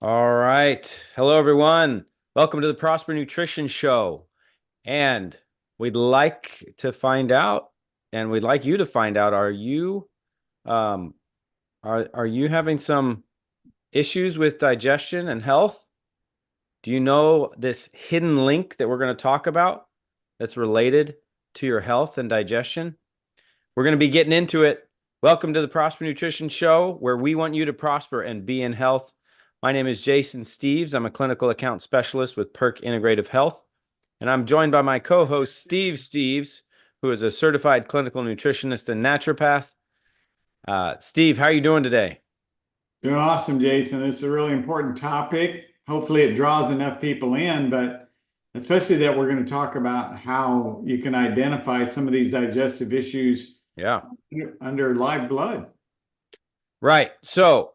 All right. Hello, everyone. Welcome to the Prosper Nutrition Show. And we'd like to find out, and we'd like you to find out, um, are you having some issues with digestion and health? Do you know this hidden link that we're going to talk about that's related to your health and digestion? We're going to be getting into it. Welcome to the Prosper Nutrition Show, where we want you to prosper and be in health. My name is Jason Steves. I'm a clinical account specialist with Perk Integrative Health, and I'm joined by my co-host, Steve Steves, who is a certified clinical nutritionist and naturopath. Steve, how are you doing today? Doing awesome, Jason. This is a really important topic. Hopefully, it draws enough people in, but especially that we're going to talk about how you can identify some of these digestive issues Yeah. under live blood. Right. So,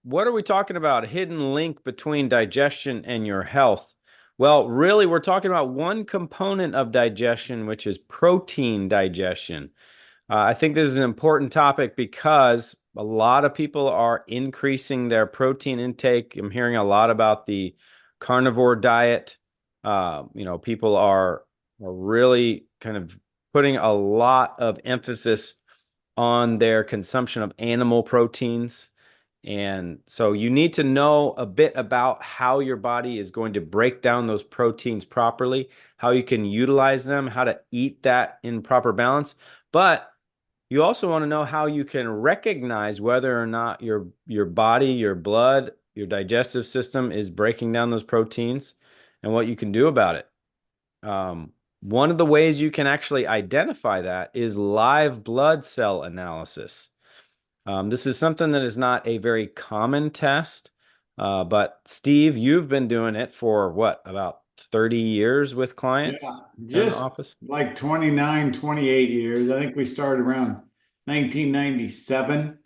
what are we talking about? A hidden link between digestion and your health. Well, really, we're talking about one component of digestion, which is protein digestion. I think this is an important topic because a lot of people are increasing their protein intake. I'm hearing a lot about the carnivore diet. People are really kind of putting a lot of emphasis on their consumption of animal proteins. And so you need to know a bit about how your body is going to break down those proteins properly, how you can utilize them, how to eat that in proper balance. But you also want to know how you can recognize whether or not your body, your blood, your digestive system is breaking down those proteins and what you can do about it. One of the ways you can actually identify that is live blood cell analysis. This is something that is not a very common test, but Steve, you've been doing it for what, about 30 years with Yeah, clients here in the just office? like 29, 28 years. I think we started around 1997.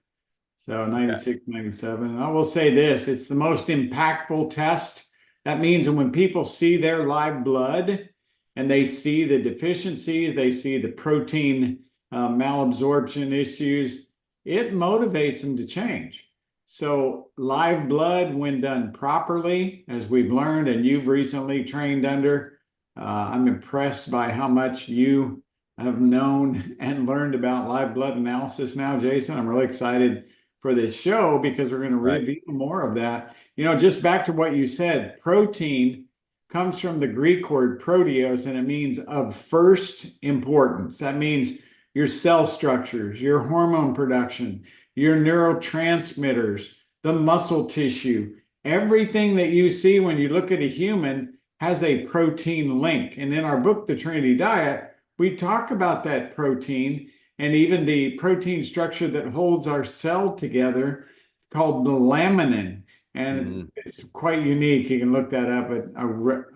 So Okay. 96, 97. And I will say this, it's the most impactful test. That means when people see their live blood and they see the deficiencies, they see the protein malabsorption issues, it motivates them to change. So live blood, when done properly, as we've learned and you've recently trained under, I'm impressed by how much you have known and learned about live blood analysis now, Jason. I'm really excited for this show because we're going to Right. reveal more of that. Just back to what you said, protein comes from the Greek word proteos, and it means of first importance. That means your cell structures, your hormone production, your neurotransmitters, the muscle tissue, everything that you see when you look at a human has a protein link. And in our book, The Trinity Diet, we talk about that protein and even the protein structure that holds our cell together called the laminin. And Mm, it's quite unique. You can look that up. But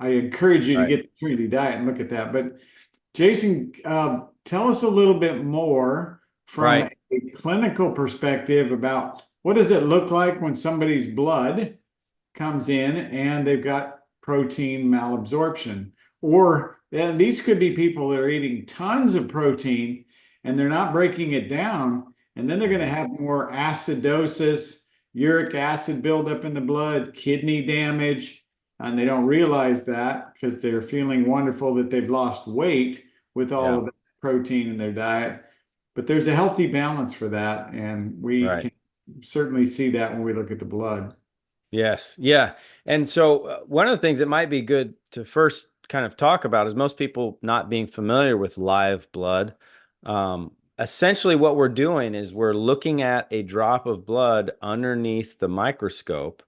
I encourage you to right. get the Trinity Diet and look at that. But Jason, tell us a little bit more from Right. a clinical perspective about what does it look like when somebody's blood comes in and they've got protein malabsorption. Or and these could be people that are eating tons of protein and they're not breaking it down. And then they're going to have more acidosis, uric acid buildup in the blood, kidney damage. And they don't realize that because they're feeling wonderful that they've lost weight with all Yeah. of the protein in their diet. But there's a healthy balance for that. And we Right. can certainly see that when we look at the blood. Yes. Yeah. And so one of the things that might be good to first kind of talk about is most people not being familiar with live blood. Essentially, what we're doing is we're looking at a drop of blood underneath the microscope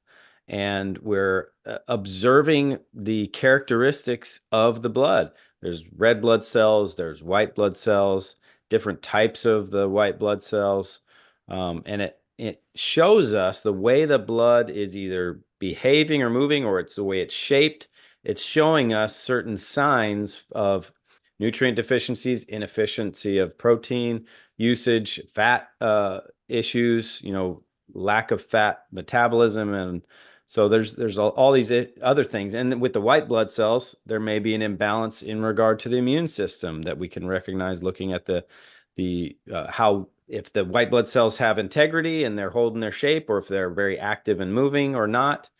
and we're observing the characteristics of the blood. There's red blood cells, there's white blood cells, different types of the white blood cells. And it shows us the way the blood is either behaving or moving, or it's the way it's shaped. It's showing us certain signs of nutrient deficiencies, inefficiency of protein usage, fat issues, lack of fat metabolism, and so there's all these other things. And with the white blood cells, there may be an imbalance in regard to the immune system that we can recognize looking at the how if the white blood cells have integrity and they're holding their shape, or if they're very active and moving or not.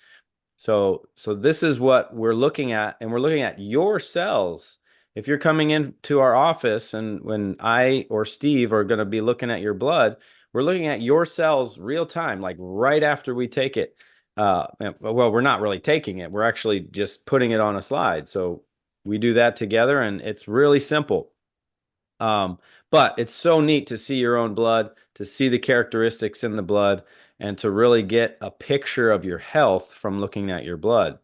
So this is what we're looking at, and we're looking at your cells. If you're coming into our office and when I or Steve are going to be looking at your blood, we're looking at your cells real time, like right after we take it. Well, we're not really taking it. We're actually just putting it on a slide. So we do that together, and it's really simple. Um, but it's so neat to see your own blood, to see the characteristics in the blood, and to really get a picture of your health from looking at your blood.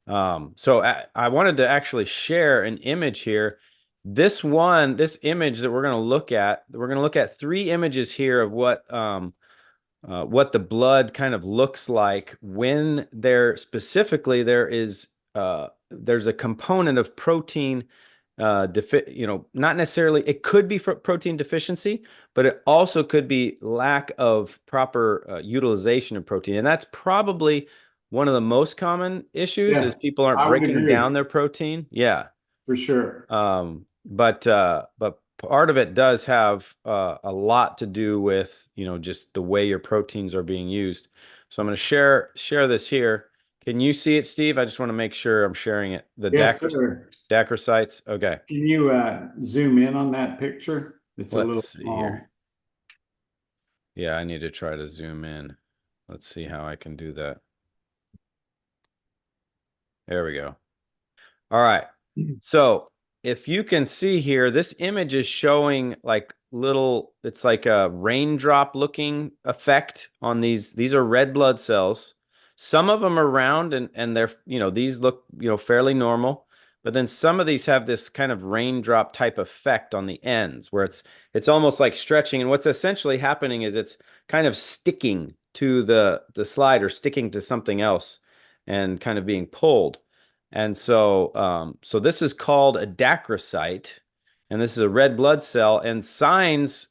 So I wanted to actually share an image here. This image that we're going to look at three images here of what the blood kind of looks like when specifically there's a component of protein not necessarily, it could be protein deficiency, but it also could be lack of proper utilization of protein. And that's probably one of the most common issues Yeah, is people aren't I would breaking agree down their protein. Yeah. for sure. But part of it does have a lot to do with, just the way your proteins are being used. So I'm going to share this here. Can you see it, Steve? I just want to make sure I'm sharing it. The Yes, sir. dacrocytes. Okay. Can you zoom in on that picture? It's a Let's little see here. small. Yeah, I need to try to zoom in. Let's see how I can do that. There we go. All right. So if you can see here, this image is showing like it's like a raindrop looking effect on these. These are red blood cells. Some of them are round and they're, these look, fairly normal. But then some of these have this kind of raindrop type effect on the ends where it's almost like stretching. And what's essentially happening is it's kind of sticking to the slide or sticking to something else and kind of being pulled. And so this is called a dacrocyte, and this is a red blood cell. And this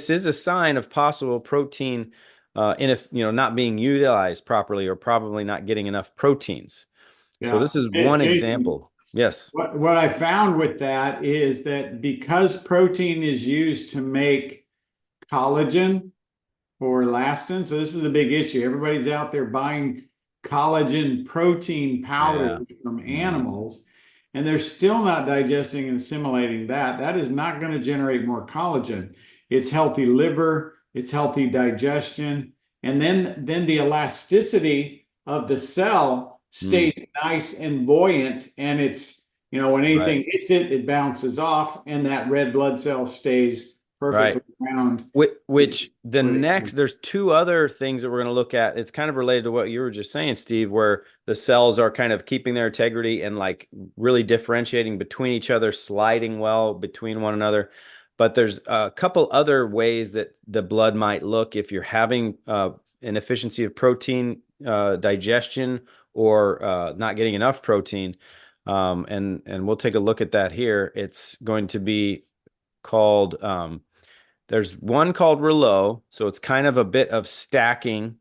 is a sign of possible protein not being utilized properly, or probably not getting enough proteins. So Yeah. this is Hey, one Jason, example. Yes. what I found with that is that because protein is used to make collagen or elastin, so this is a big issue. Everybody's out there buying collagen protein powders Yeah. from Mhm. animals, and they're still not digesting and assimilating that. That is not going to generate more collagen. It's healthy liver, it's healthy digestion, and then the elasticity of the cell Mm. stays nice and buoyant, and when Right. anything hits it, it bounces off, and that red blood cell stays Right. perfectly round. Which there's two other things that we're going to look at. It's kind of related to what you were just saying, Steve, where the cells are kind of keeping their integrity and like really differentiating between each other, sliding well between one another. But there's a couple other ways that the blood might look if you're having an efficiency of protein digestion, or not getting enough protein. And we'll take a look at that here. It's going to be called there's one called rouleau, so it's kind of a bit of stacking,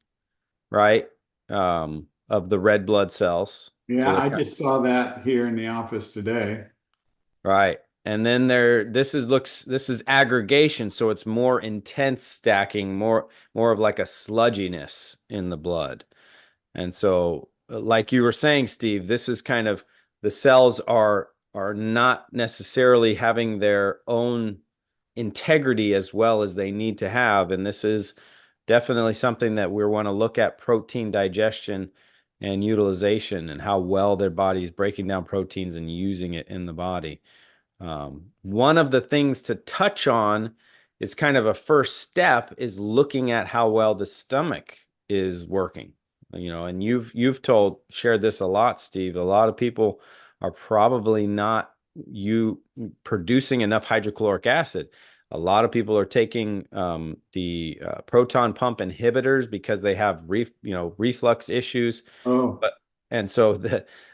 right? Of the red blood cells. So Yeah, I just saw that here in the office today. right. And then this is aggregation, so it's more intense stacking, more of like a sludginess in the blood. And so, like you were saying, Steve, this is kind of the cells are not necessarily having their own integrity as well as they need to have. And this is definitely something that we want to look at: protein digestion and utilization, and how well their body is breaking down proteins and using it in the body. One of the things to touch on, it's kind of a first step, is looking at how well the stomach is working. And you've shared this a lot, Steve. A lot of people are probably not you producing enough hydrochloric acid. A lot of people are taking the proton pump inhibitors because they have reflux issues, Oh, but and so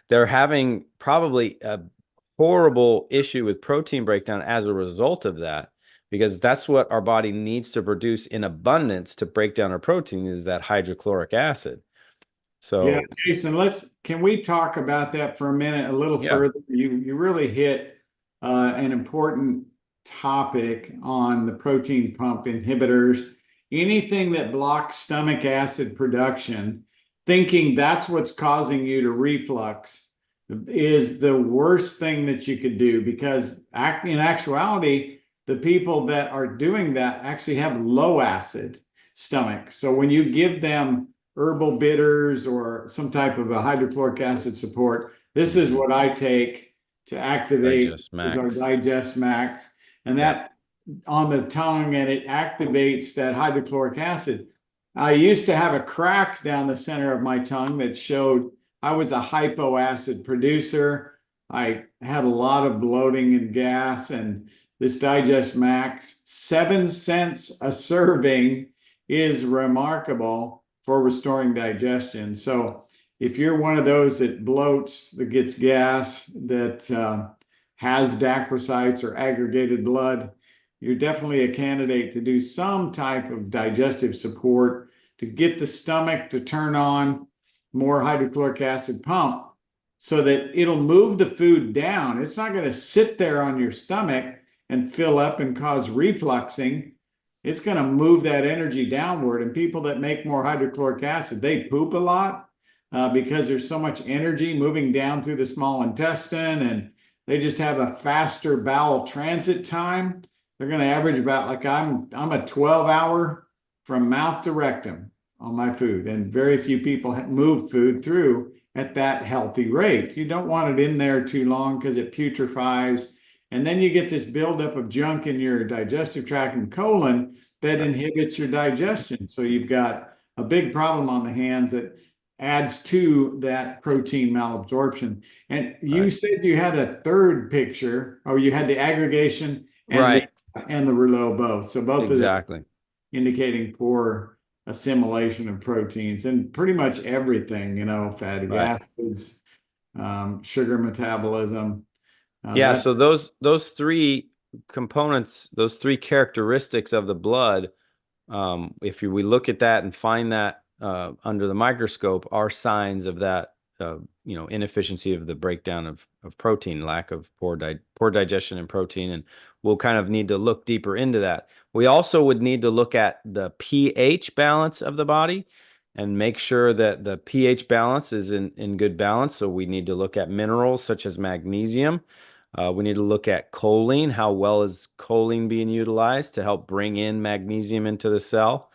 they're having probably a horrible issue with protein breakdown as a result of that, because that's what our body needs to produce in abundance to break down our protein, is that hydrochloric acid. yeah, So Jason, can we talk about that for a minute a little yeah. further? You really hit an important topic on the protein pump inhibitors. Anything that blocks stomach acid production, thinking that's what's causing you to reflux, is the worst thing that you could do, because in actuality, the people that are doing that actually have low acid stomach. So when you give them herbal bitters or some type of a hydrochloric acid support, this is what I take to activate Digest our Max. Digest Max, and Yeah. that on the tongue, and it activates that hydrochloric acid. I used to have a crack down the center of my tongue that showed I was a hypoacid producer. I had a lot of bloating and gas, and this Digest Max, 7 cents a serving, is remarkable for restoring digestion. So if you're one of those that bloats, that gets gas, that has dacrocytes or aggregated blood, you're definitely a candidate to do some type of digestive support to get the stomach to turn on more hydrochloric acid pump so that it'll move the food down. It's not going to sit there on your stomach and fill up and cause refluxing. It's going to move that energy downward. And people that make more hydrochloric acid, they poop a lot because there's so much energy moving down through the small intestine, and they just have a faster bowel transit time. They're going to average about, like I'm a 12-hour from mouth to rectum on my food, and very few people move food through at that healthy rate. You don't want it in there too long because it putrefies, and then you get this buildup of junk in your digestive tract and colon that inhibits your digestion. So you've got a big problem on the hands that adds to that protein malabsorption. And you said you had a third picture, or you had the aggregation and Right. the rouleau both. So both of them Exactly. indicating poor assimilation of proteins and pretty much everything, fatty Right. acids, sugar metabolism. Yeah, That so those three components, those three characteristics of the blood, if we look at that and find that under the microscope, are signs of that inefficiency of the breakdown of protein, lack of poor digestion and protein, and we'll kind of need to look deeper into that. We also would need to look at the pH balance of the body and make sure that the pH balance is in good balance. So we need to look at minerals such as magnesium. We need to look at choline. How well is choline being utilized to help bring in magnesium into the cell?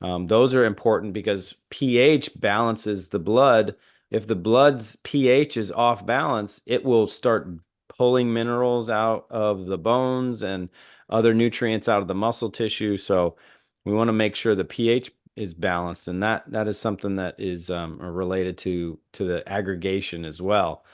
Those are important because pH balances the blood. If the blood's pH is off balance, it will start pulling minerals out of the bones and other nutrients out of the muscle tissue. So we want to make sure the pH is balanced, and that is something that is related to the aggregation as well.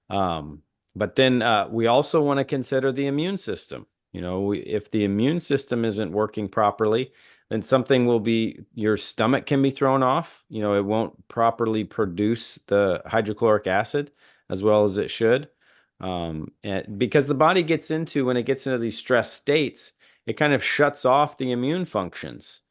But then we also want to consider the immune system. If the immune system isn't working properly, then something will be, your stomach can be thrown off. It won't properly produce the hydrochloric acid as well as it should. And because the body when it gets into these stress states, it kind of shuts off the immune functions.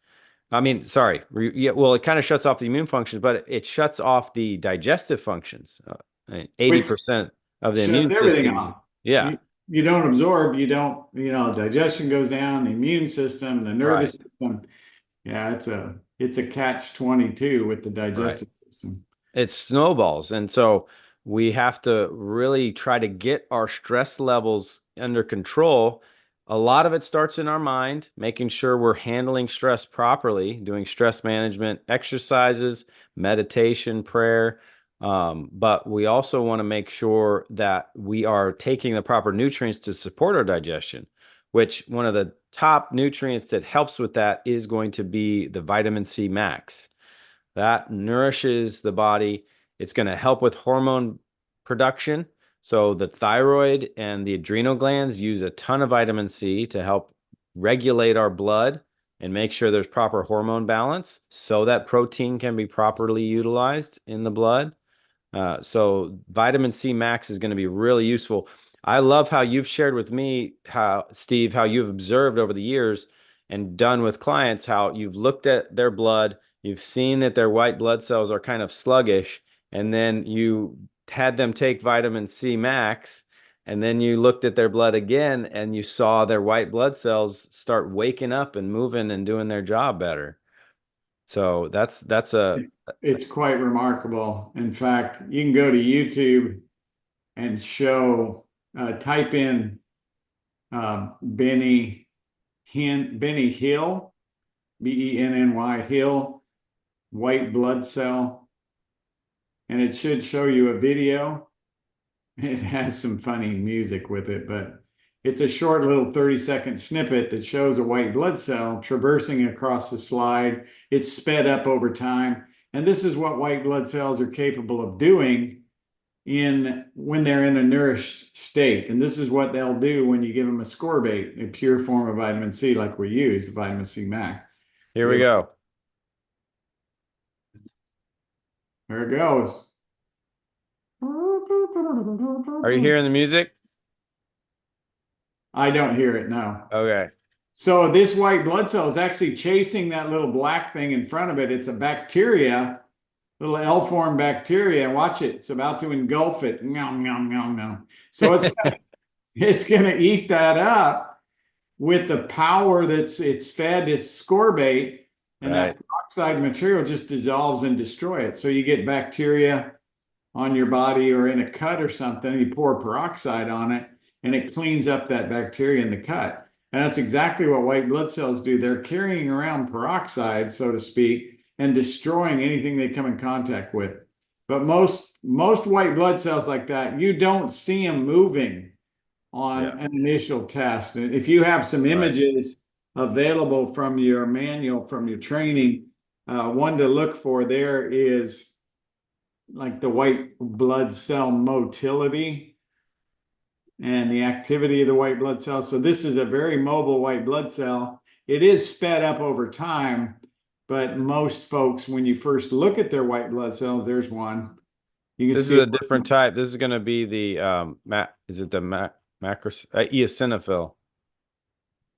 I mean, sorry. Yeah, well, it kind of shuts off the immune functions, but it shuts off the digestive functions. which 80% of the shuts immune everything system is, off. yeah, You don't absorb, you don't, digestion goes down, the immune system, the nervous right, system. Yeah, it's a catch 22 with the right. digestive system. It snowballs. And so we have to really try to get our stress levels under control. A lot of it starts in our mind, making sure we're handling stress properly, doing stress management exercises, meditation, prayer. But we also want to make sure that we are taking the proper nutrients to support our digestion, which one of the top nutrients that helps with that is going to be the vitamin C max. That nourishes the body. It's going to help with hormone production. So the thyroid and the adrenal glands use a ton of vitamin C to help regulate our blood and make sure there's proper hormone balance so that protein can be properly utilized in the blood. So vitamin C max is going to be really useful. I love how you've shared with me, Steve, how you've observed over the years and done with clients, how you've looked at their blood, you've seen that their white blood cells are kind of sluggish, and then you had them take vitamin C max, and then you looked at their blood again and you saw their white blood cells start waking up and moving and doing their job better. So that's a It's quite remarkable. In fact, you can go to YouTube and type in Benny Hill, Benny Hill, white blood cell, and it should show you a video. It has some funny music with it, but it's a short little 30-second snippet that shows a white blood cell traversing across the slide. It's sped up over time. And this is what white blood cells are capable of doing when they're in a nourished state. And this is what they'll do when you give them a ascorbate, a pure form of vitamin C like we use, the vitamin C Mac. Here we go. There it goes. Are you hearing the music? I don't hear it, no. Okay. So this white blood cell is actually chasing that little black thing in front of it. It's a bacteria, little L-form bacteria. Watch it. It's about to engulf it. Nom, nom, nom, nom. So it's going to eat that up with the power it's fed its ascorbate, and that peroxide material just dissolves and destroys it. So you get bacteria on your body or in a cut or something, and you pour peroxide on it, and it cleans up that bacteria in the cut. And that's exactly what white blood cells do. They're carrying around peroxide, so to speak, and destroying anything they come in contact with. But most white blood cells like that, you don't see them moving on an initial test. And if you have some images available from your manual, from your training, one to look for there is like the white blood cell motility and the activity of the white blood cell. So this is a very mobile white blood cell. It is sped up over time, but most folks, when you first look at their white blood cells, there's one. You can see a different type. This is going to be the macros eosinophil.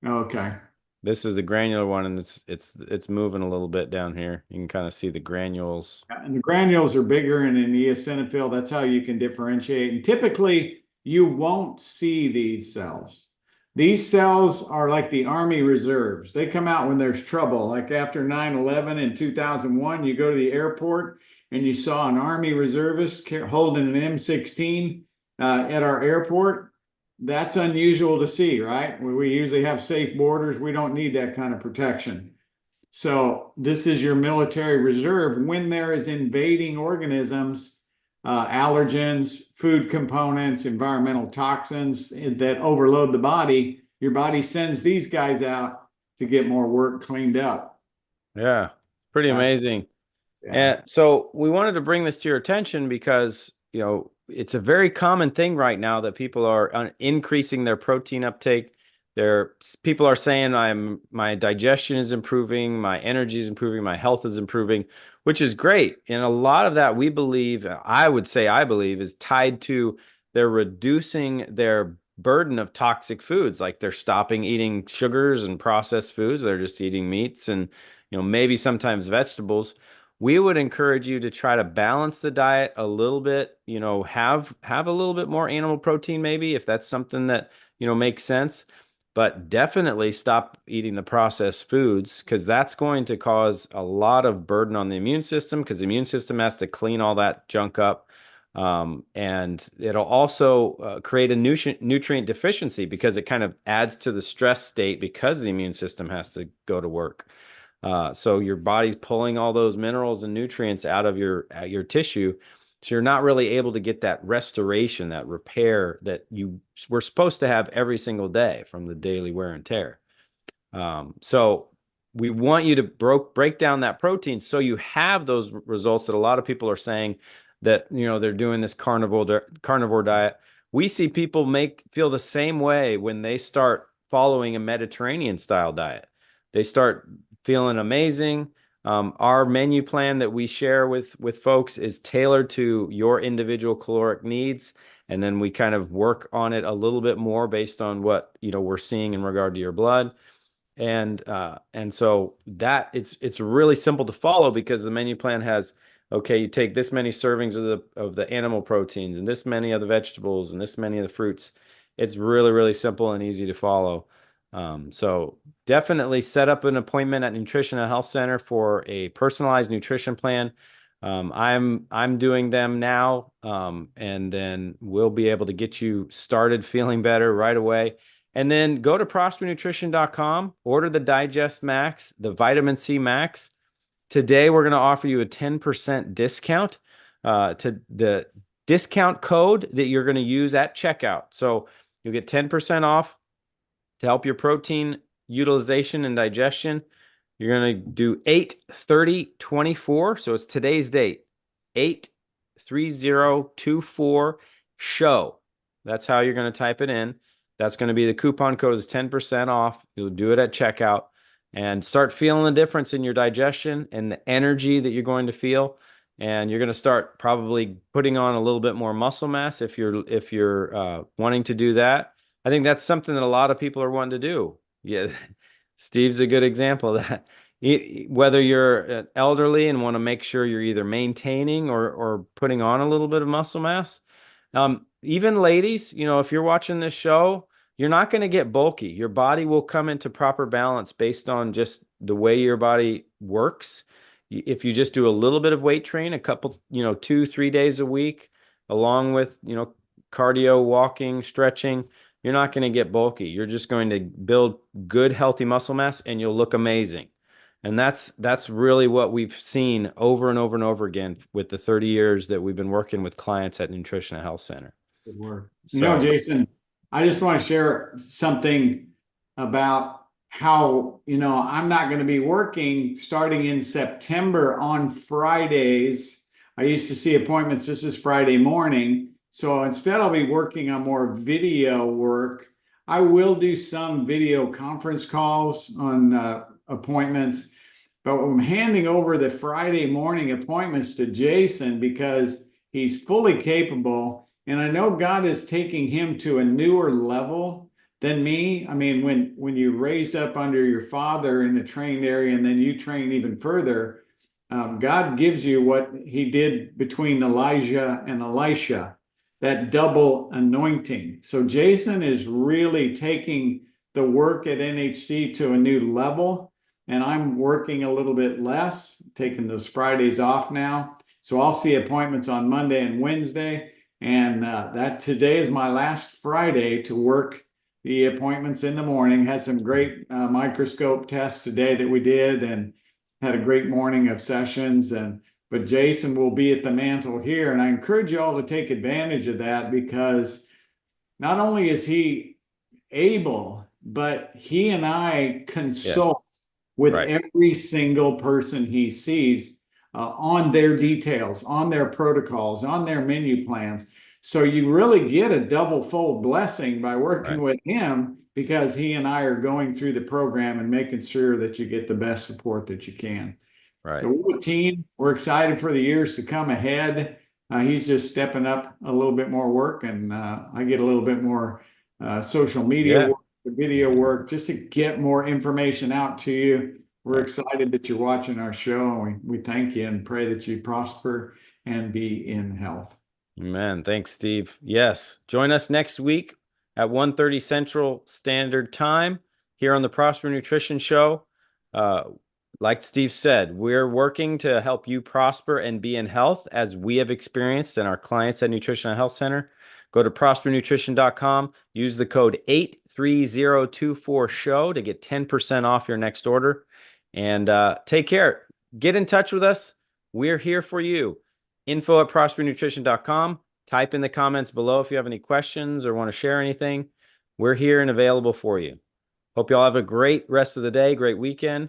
Okay. This is the granular one, and it's moving a little bit down here. You can kind of see the granules. And the granules are bigger in an eosinophil. That's how you can differentiate. And typically, you won't see these cells. These cells are like the Army reserves. They come out when there's trouble. Like after 9/11 in 2001, you go to the airport and you saw an Army reservist holding an M16 at our airport. That's unusual to see, right? We usually have safe borders. We don't need that kind of protection. So this is your military reserve when there is invading organisms, allergens, food components, environmental toxins that overload the body. Your body sends these guys out to get more work cleaned up. Yeah, pretty amazing. Yeah. And so we wanted to bring this to your attention because, it's a very common thing right now that people are increasing their protein uptake. People are saying my digestion is improving, my energy is improving, my health is improving, which is great. And a lot of that I believe is tied to they're reducing their burden of toxic foods. Like they're stopping eating sugars and processed foods. They're just eating meats and, maybe sometimes vegetables. We would encourage you to try to balance the diet a little bit, have a little bit more animal protein, maybe if that's something that, makes sense. But definitely stop eating the processed foods because that's going to cause a lot of burden on the immune system because the immune system has to clean all that junk up. And it'll also create a nutrient deficiency because it kind of adds to the stress state because the immune system has to go to work. So your body's pulling all those minerals and nutrients out of your tissue. So you're not really able to get that restoration, that repair that you were supposed to have every single day from the daily wear and tear. So we want you to break down that protein so you have those results that a lot of people are saying that, they're doing this carnivore diet. We see people feel the same way when they start following a Mediterranean style diet. They start feeling amazing. Our menu plan that we share with folks is tailored to your individual caloric needs. And then we kind of work on it a little bit more based on what, we're seeing in regard to your blood. And so that it's really simple to follow because the menu plan has okay, you take this many servings of the animal proteins and this many of the vegetables and this many of the fruits. It's really, really simple and easy to follow. So definitely set up an appointment at Nutrition and Health Center for a personalized nutrition plan. I'm doing them now, and then we'll be able to get you started feeling better right away. And then go to prospernutrition.com, order the Digest Max, the Vitamin C Max. Today, we're going to offer you a 10% discount to the discount code that you're going to use at checkout. So you'll get 10% off to help your protein utilization and digestion. You're going to do 8/30/24. So it's today's date, 8/30/24 show. That's how you're going to type it in. That's going to be the coupon code is 10% off. You'll do it at checkout and start feeling the difference in your digestion and the energy that you're going to feel. And you're going to start probably putting on a little bit more muscle mass if you're wanting to do that. I think that's something that a lot of people are wanting to do. Yeah, Steve's a good example of that. Whether you're elderly and want to make sure you're either maintaining or putting on a little bit of muscle mass. Even ladies, if you're watching this show, you're not going to get bulky. Your body will come into proper balance based on just the way your body works. If you just do a little bit of weight train, a couple, 2, 3 days a week, along with, cardio, walking, stretching, you're not going to get bulky. You're just going to build good, healthy muscle mass and you'll look amazing. And that's really what we've seen over and over and over again with the 30 years that we've been working with clients at Nutrition and Health Center. Good work. So, Jason, I just want to share something about how, I'm not going to be working starting in September on Fridays. I used to see appointments. This is Friday morning. So instead, I'll be working on more video work. I will do some video conference calls on appointments, but I'm handing over the Friday morning appointments to Jason because he's fully capable. And I know God is taking him to a newer level than me. I mean, when you raise up under your father in the trained area and then you train even further, God gives you what he did between Elijah and Elisha, that double anointing. So Jason is really taking the work at NHC to a new level. And I'm working a little bit less, taking those Fridays off now. So I'll see appointments on Monday and Wednesday. And that today is my last Friday to work the appointments in the morning. Had some great microscope tests today that we did and had a great morning of sessions. But Jason will be at the mantle here. And I encourage you all to take advantage of that because not only is he able, but he and I consult with every single person he sees on their details, on their protocols, on their menu plans. So you really get a double fold blessing by working with him because he and I are going through the program and making sure that you get the best support that you can. Right. So we're a team. We're excited for the years to come ahead. He's just stepping up a little bit more work, and I get a little bit more social media work, video work, just to get more information out to you. We're excited that you're watching our show. We thank you and pray that you prosper and be in health. Amen. Thanks, Steve. Yes. Join us next week at 1:30 Central Standard Time here on the Prosper Nutrition Show. Like Steve said, we're working to help you prosper and be in health as we have experienced and our clients at Nutrition and Health Center. Go to prospernutrition.com. Use the code 83024SHOW to get 10% off your next order. And take care. Get in touch with us. We're here for you. info@prospernutrition.com. Type in the comments below if you have any questions or want to share anything. We're here and available for you. Hope you all have a great rest of the day, great weekend.